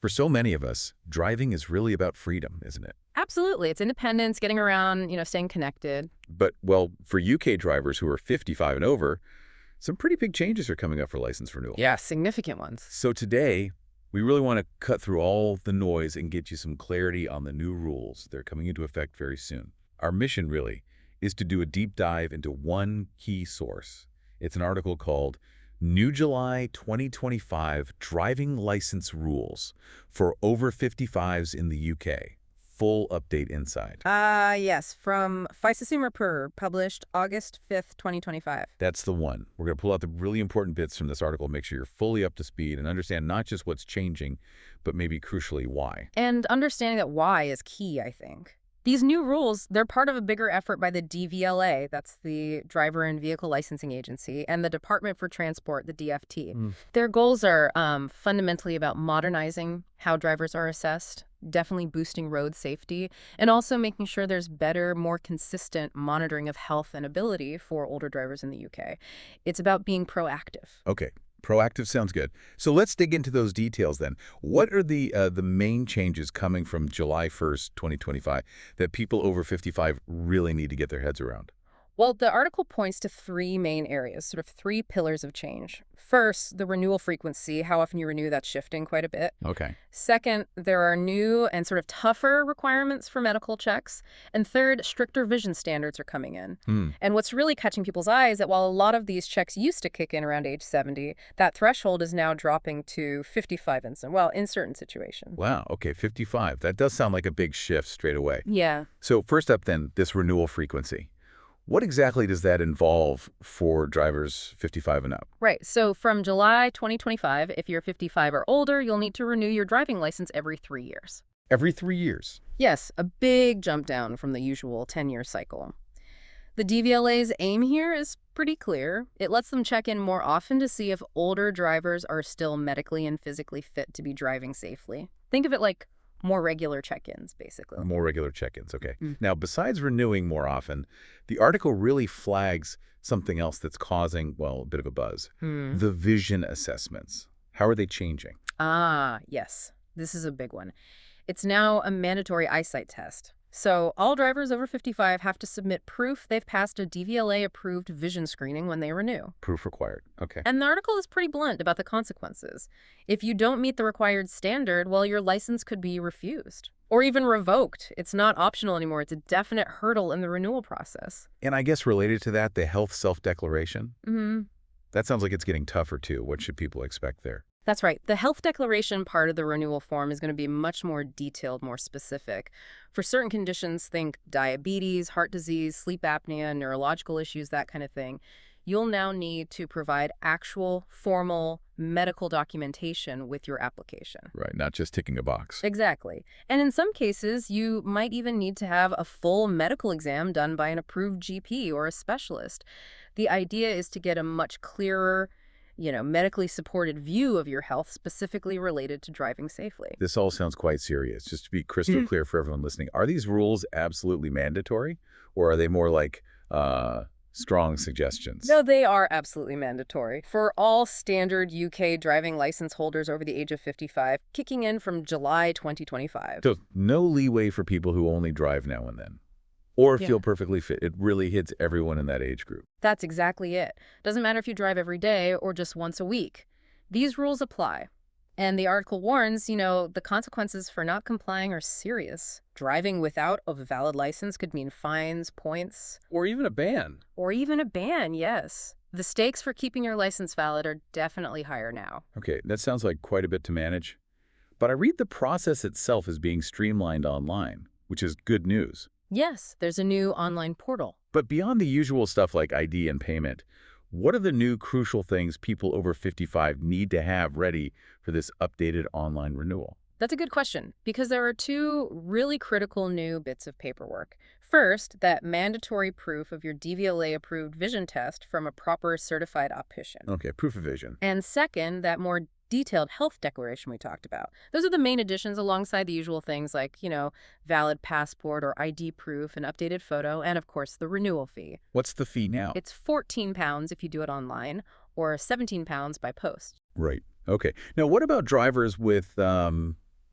For so many of us, driving is really about freedom, isn't it? Absolutely. It's independence, getting around, staying connected. But, well, for UK drivers who are 55 and over, some pretty big changes are coming up for license renewal. Yeah, significant ones. So today, we really want to cut through all the noise and get you some clarity on the new rules. They're coming into effect very soon. Our mission, really, is to do a deep dive into one key source. It's an article called New July 2025 Driving License Rules for Over-55s in the UK. Full update inside. Yes, from FISA published August 5th, 2025. That's the one. We're going to pull out the really important bits from this article, make sure you're fully up to speed and understand not just what's changing, but maybe crucially why. And understanding that why is key, I think. These new rules, they're part of a bigger effort by the DVLA, that's the Driver and Vehicle Licensing Agency, and the Department for Transport, the DFT. Their goals are fundamentally about modernizing how drivers are assessed, definitely boosting road safety, and also making sure there's better, more consistent monitoring of health and ability for older drivers in the UK. It's about being proactive. Okay. Proactive sounds good. So let's dig into those details then. What are the main changes coming from July 1st, 2025 that people over 55 really need to get their heads around? Well, the article points to three main areas, sort of three pillars of change. First, the renewal frequency, how often you renew, that's shifting quite a bit. Okay. Second, there are new and sort of tougher requirements for medical checks. And third, stricter vision standards are coming in. And what's really catching people's eye is that while a lot of these checks used to kick in around age 70, that threshold is now dropping to 55 in certain situations. Wow. Okay. 55. That does sound like a big shift straight away. Yeah. So first up then, this renewal frequency. What exactly does that involve for drivers 55 and up? Right. So from July 2025, if you're 55 or older, you'll need to renew your driving license every 3 years. Every 3 years? Yes, a big jump down from the usual 10-year cycle. The DVLA's aim here is pretty clear. It lets them check in more often to see if older drivers are still medically and physically fit to be driving safely. Think of it like more regular check-ins, basically. More regular check-ins, okay. Now, besides renewing more often, the article really flags something else that's causing, well, a bit of a buzz. The vision assessments. How are they changing? Yes. This is a big one. It's now a mandatory eyesight test. So all drivers over 55 have to submit proof they've passed a DVLA-approved vision screening when they renew. Proof required. Okay. And the article is pretty blunt about the consequences. If you don't meet the required standard, well, your license could be refused or even revoked. It's not optional anymore. It's a definite hurdle in the renewal process. And I guess related to that, the health self-declaration? That sounds like it's getting tougher, too. What should people expect there? That's right. The health declaration part of the renewal form is going to be much more detailed, more specific. For certain conditions, think diabetes, heart disease, sleep apnea, neurological issues, that kind of thing. You'll now need to provide actual, formal medical documentation with your application. Right, not just ticking a box. Exactly. And in some cases, you might even need to have a full medical exam done by an approved GP or a specialist. The idea is to get a much clearer, medically supported view of your health specifically related to driving safely. This all sounds quite serious. Just to be crystal clear for everyone listening, are these rules absolutely mandatory, or are they more like strong suggestions? No, they are absolutely mandatory for all standard UK driving license holders over the age of 55, kicking in from July 2025. So no leeway for people who only drive now and then, or feel perfectly fit. It really hits everyone in that age group. That's exactly it. Doesn't matter if you drive every day or just once a week. These rules apply. And the article warns, the consequences for not complying are serious. Driving without a valid license could mean fines, points. Or even a ban. Or even a ban, yes. The stakes for keeping your license valid are definitely higher now. Okay, that sounds like quite a bit to manage. But I read the process itself is being streamlined online, which is good news. Yes, there's a new online portal. But beyond the usual stuff like ID and payment, what are the new crucial things people over 55 need to have ready for this updated online renewal? That's a good question, because there are two really critical new bits of paperwork. First, that mandatory proof of your DVLA-approved vision test from a proper certified optician. Okay, proof of vision. And second, that more detailed health declaration we talked about. Those are the main additions alongside the usual things like, valid passport or ID proof, an updated photo, and of course the renewal fee. What's the fee now? It's £14 if you do it online or £17 by post. Right. Okay. Now, what about drivers with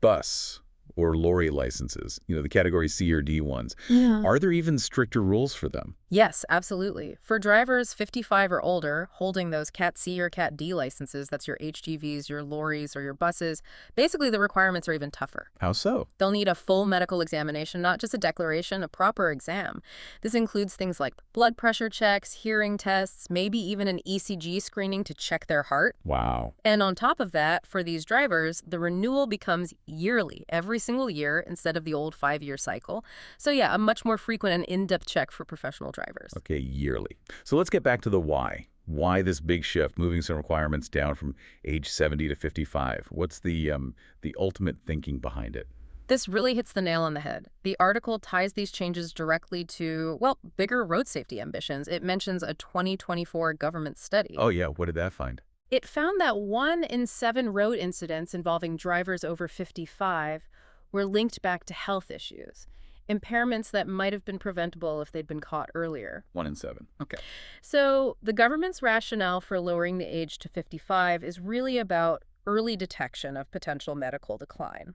bus or lorry licenses, the category C or D ones. Yeah. Are there even stricter rules for them? Yes, absolutely. For drivers 55 or older holding those Cat C or Cat D licenses, that's your HGVs, your lorries, or your buses, basically the requirements are even tougher. How so? They'll need a full medical examination, not just a declaration, a proper exam. This includes things like blood pressure checks, hearing tests, maybe even an ECG screening to check their heart. Wow. And on top of that, for these drivers, the renewal becomes yearly, every single year, instead of the old 5-year cycle. So yeah, a much more frequent and in-depth check for professional drivers. Okay, yearly. So let's get back to the why. Why this big shift, moving some requirements down from age 70 to 55? What's the ultimate thinking behind it? This really hits the nail on the head. The article ties these changes directly to, well, bigger road safety ambitions. It mentions a 2024 government study. Oh yeah, what did that find? It found that 1 in 7 road incidents involving drivers over 55 were linked back to health issues, impairments that might have been preventable if they'd been caught earlier. 1 in 7. Okay. So the government's rationale for lowering the age to 55 is really about early detection of potential medical decline.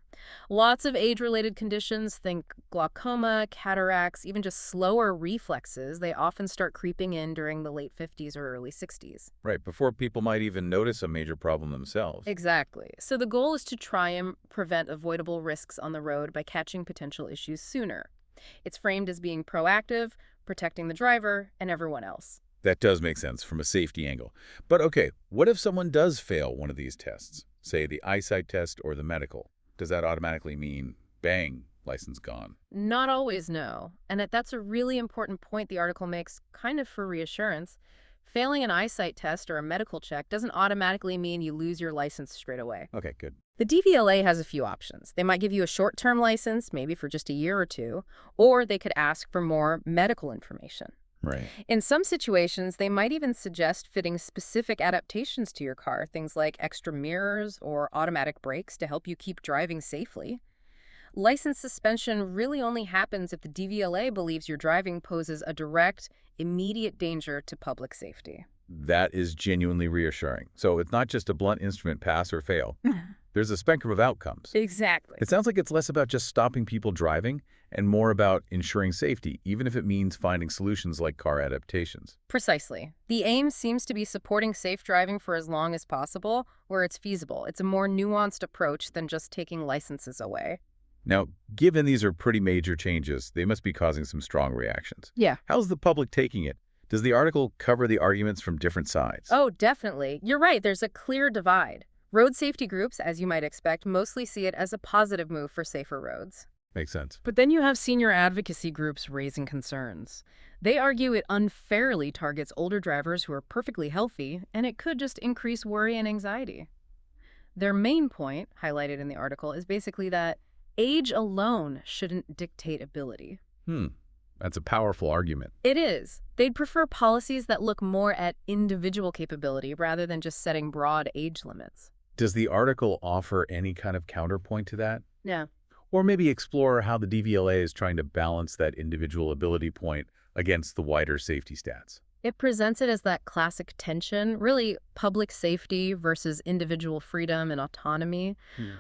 Lots of age-related conditions, think glaucoma, cataracts, even just slower reflexes, they often start creeping in during the late 50s or early 60s. Right, before people might even notice a major problem themselves. Exactly. So the goal is to try and prevent avoidable risks on the road by catching potential issues sooner. It's framed as being proactive, protecting the driver and everyone else. That does make sense from a safety angle. But okay, what if someone does fail one of these tests? Say the eyesight test or the medical. Does that automatically mean, bang, license gone? Not always, no. And that's a really important point the article makes, kind of for reassurance. Failing an eyesight test or a medical check doesn't automatically mean you lose your license straight away. Okay, good. The DVLA has a few options. They might give you a short-term license, maybe for just a year or two, or they could ask for more medical information. Right. In some situations, they might even suggest fitting specific adaptations to your car, things like extra mirrors or automatic brakes to help you keep driving safely. License suspension really only happens if the DVLA believes your driving poses a direct, immediate danger to public safety. That is genuinely reassuring. So it's not just a blunt instrument, pass or fail. There's a spectrum of outcomes. Exactly. It sounds like it's less about just stopping people driving and more about ensuring safety, even if it means finding solutions like car adaptations. Precisely. The aim seems to be supporting safe driving for as long as possible, where it's feasible. It's a more nuanced approach than just taking licenses away. Now, given these are pretty major changes, they must be causing some strong reactions. Yeah. How's the public taking it? Does the article cover the arguments from different sides? Oh, definitely. You're right. There's a clear divide. Road safety groups, as you might expect, mostly see it as a positive move for safer roads. Makes sense. But then you have senior advocacy groups raising concerns. They argue it unfairly targets older drivers who are perfectly healthy, and it could just increase worry and anxiety. Their main point, highlighted in the article, is basically that age alone shouldn't dictate ability. That's a powerful argument. It is. They'd prefer policies that look more at individual capability rather than just setting broad age limits. Does the article offer any kind of counterpoint to that? Yeah. Or maybe explore how the DVLA is trying to balance that individual ability point against the wider safety stats? It presents it as that classic tension, really public safety versus individual freedom and autonomy.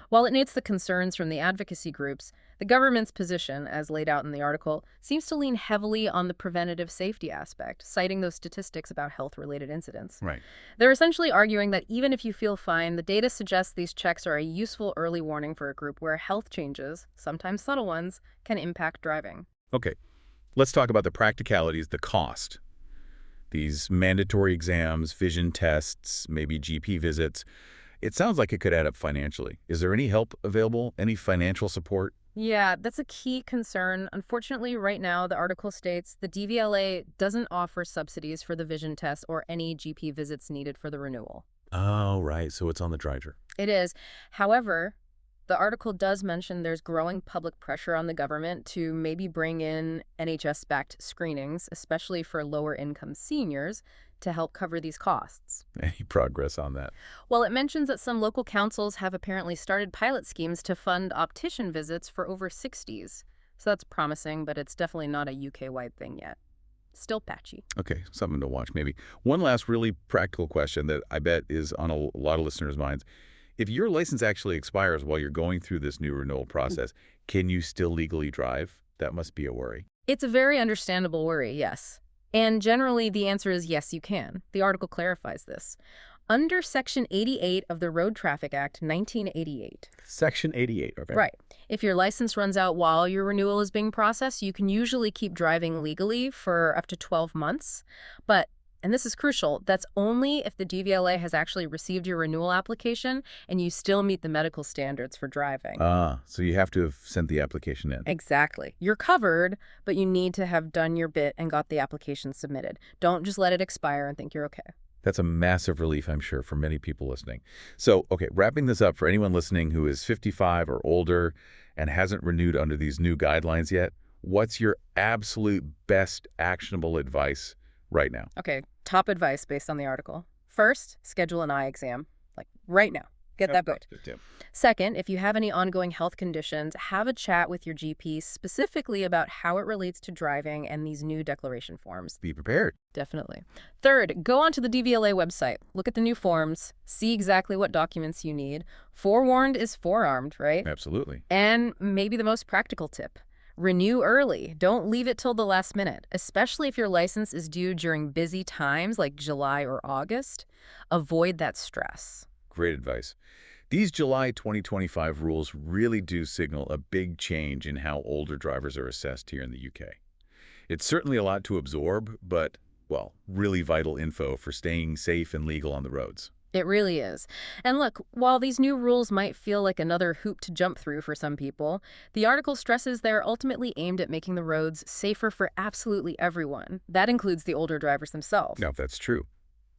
While it notes the concerns from the advocacy groups, the government's position, as laid out in the article, seems to lean heavily on the preventative safety aspect, citing those statistics about health-related incidents. Right. They're essentially arguing that even if you feel fine, the data suggests these checks are a useful early warning for a group where health changes, sometimes subtle ones, can impact driving. Okay, let's talk about the practicalities, the cost. These mandatory exams, vision tests, maybe GP visits. It sounds like it could add up financially. Is there any help available? Any financial support? Yeah, that's a key concern. Unfortunately, right now, the article states the DVLA doesn't offer subsidies for the vision test or any GP visits needed for the renewal. Oh, right. So it's on the driver. It is. However, the article does mention there's growing public pressure on the government to maybe bring in NHS-backed screenings, especially for lower-income seniors, to help cover these costs. Any progress on that? Well, it mentions that some local councils have apparently started pilot schemes to fund optician visits for over 60s. So that's promising, but it's definitely not a UK-wide thing yet. Still patchy. Okay, something to watch maybe. One last really practical question that I bet is on a lot of listeners' minds. If your license actually expires while you're going through this new renewal process, can you still legally drive? That must be a worry. It's a very understandable worry, yes. And generally, the answer is yes, you can. The article clarifies this. Under Section 88 of the Road Traffic Act, 1988. Section 88, okay. Right. If your license runs out while your renewal is being processed, you can usually keep driving legally for up to 12 months. But, and this is crucial, that's only if the DVLA has actually received your renewal application and you still meet the medical standards for driving. So you have to have sent the application in. Exactly. You're covered, but you need to have done your bit and got the application submitted. Don't just let it expire and think you're okay. That's a massive relief, I'm sure, for many people listening. So, okay, wrapping this up for anyone listening who is 55 or older and hasn't renewed under these new guidelines yet, what's your absolute best actionable advice right now? Okay, top advice based on the article. First, schedule an eye exam, like right now. Get that booked. Second, if you have any ongoing health conditions, have a chat with your GP specifically about how it relates to driving and these new declaration forms. Be prepared. Definitely. Third, go onto the DVLA website, look at the new forms, see exactly what documents you need. Forewarned is forearmed, right? Absolutely. And maybe the most practical tip. Renew early. Don't leave it till the last minute, especially if your license is due during busy times like July or August. Avoid that stress. Great advice. These July 2025 rules really do signal a big change in how older drivers are assessed here in the UK. It's certainly a lot to absorb, but, well, really vital info for staying safe and legal on the roads. It really is. And look, while these new rules might feel like another hoop to jump through for some people, the article stresses they're ultimately aimed at making the roads safer for absolutely everyone. That includes the older drivers themselves. Now, if that's true.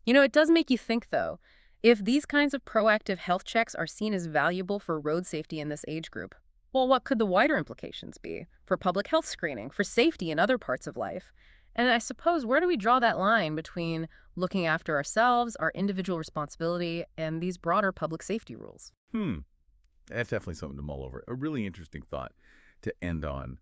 You know, it does make you think, though. If these kinds of proactive health checks are seen as valuable for road safety in this age group, well, what could the wider implications be for public health screening, for safety in other parts of life? And I suppose, where do we draw that line between looking after ourselves, our individual responsibility, and these broader public safety rules? That's definitely something to mull over. A really interesting thought to end on.